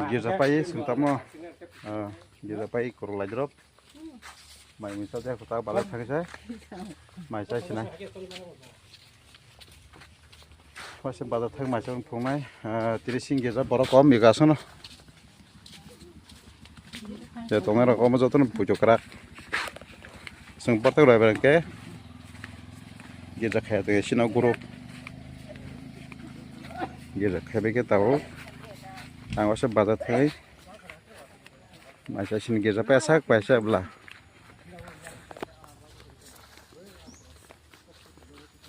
Gizapai sungtamo gizapai korla drop mai misal saya kota balai thang saya mai saya sini masih balai thang mai saya phungnai tirising giza borok kom bigasono ya tongai kom joton pujokrak sungpatak rai berengke giza khaya te sina guru giza khabe ke tahu ang wasa bazar thai masa sin giza pasak paisa bla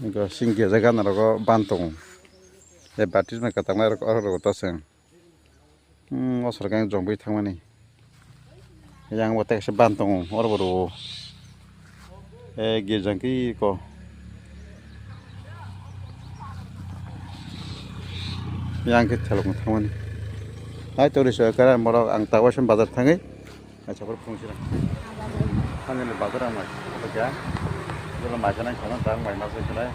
Nego sing giza kan ro bantong e batis me katang ro taseng osor kang jongbai thangmani yang wotek se bantong or boro e giza ki ko yang ke thalong thangmani hai tori so kara morok ang tawasam bazar thangai acha por phungsira hanele bazar amai oja jelo majana khana tang mai masai chulai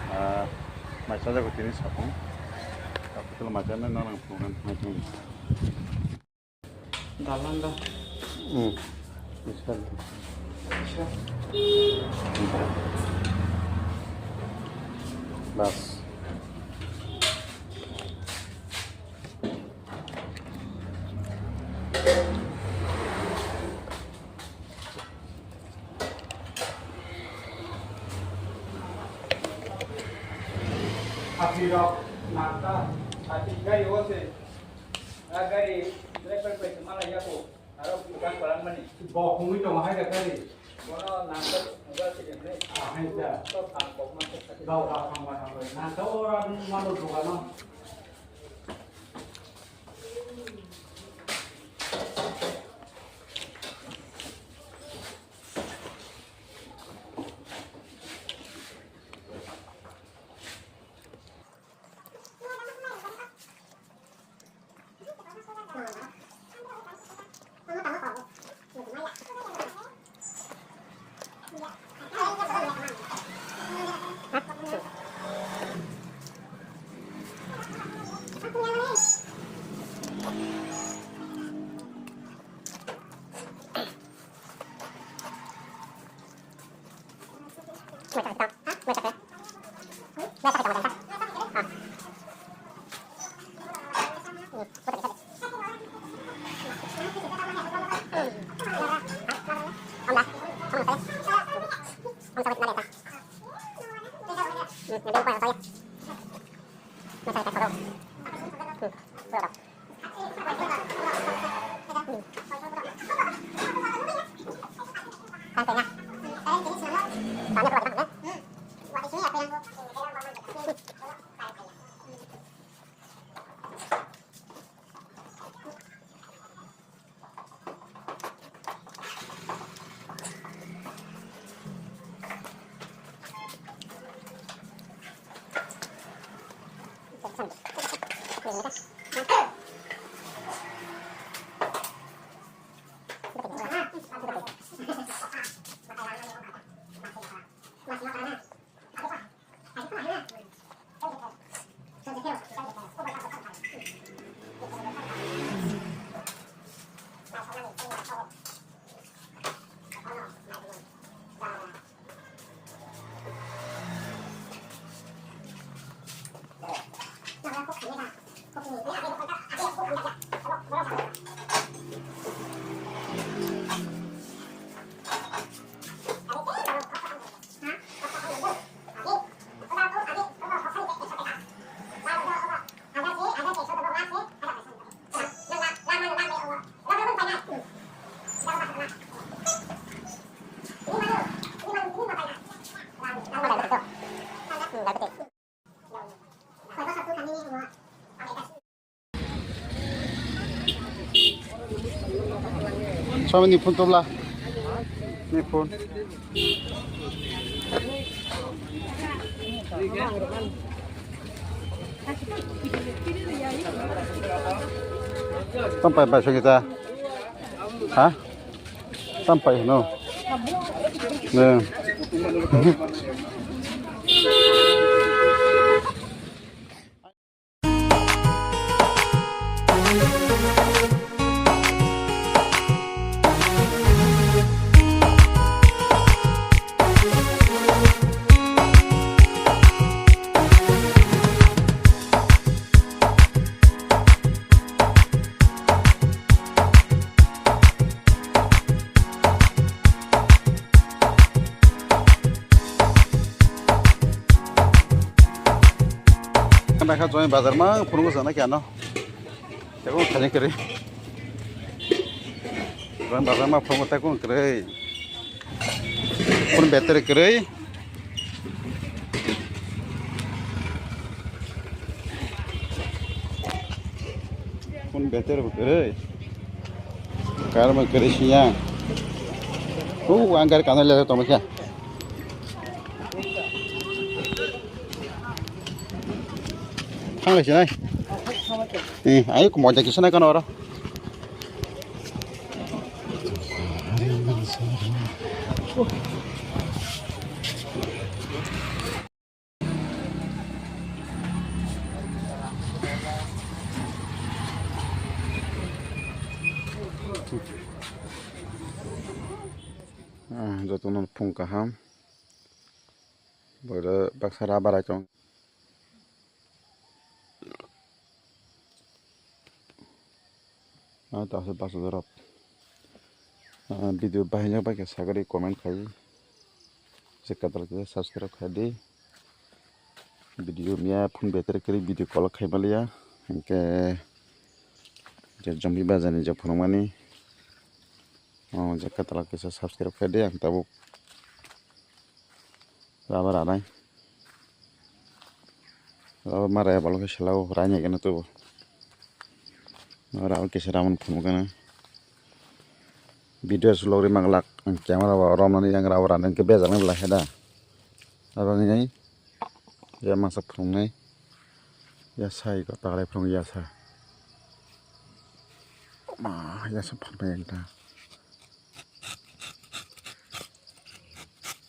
maisa jago tini sapung kapitol majana nang phungan majung dalan da misal bas Akhirnya nata, hati gari ose, gari driver pe malah ya ko, harap bukan barang mani. Bawa kumi dong hai gari. Mana nata enggak sih ni? Hai dah. So tangkap masuk. Bawa kamar. Nata orang mana juga no. Sama ni phone tobla ni phone sampai besok kita sampai no nah mereka join bazar mah purung sana kiano tekun tanya kiri join bazar mah purung tekun kiri pun better kiri pun better kiri kar mah kiri siang anggar kanal lele to mah Hang sini. Ayo ke mojak sana kan orang. Jatuh non pungkaham. Boleh baksara baracong. Tak sebab sudah video banyak bagai sagari komen kai sekedar kita subscribe kai video mia pun better kiri video call kai malia ke jambi bazani japon mani sekedar kita subscribe kai yang tahu rabar anai rabar marah ya kalau keselau ranya kena tuh rabar keseraman pun kan video sulori manglak camera rom nani yang rawaran yang kebiasaan belah ada apa nih ya masa prungai ya sai kok tak ada prung ya sa mah ya sempat bayangkan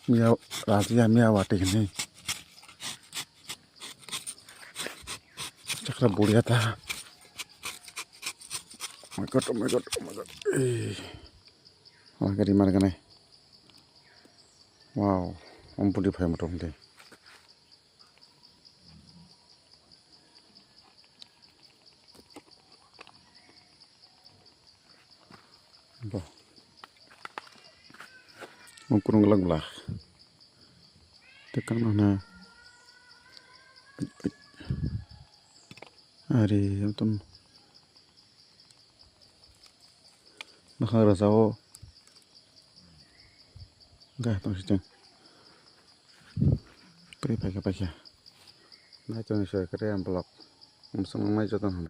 mia ratia mia wati ini cakra bulia ta oh my god wah kari mana kan wow ampun di bayam dong deh Bah, kurung lang lah. Tekan mana? Hari itu, bakal rasa o, enggak tahu sih. Pergi pakai. Nah itu nih saya kira yang blok, langsung main jatuh.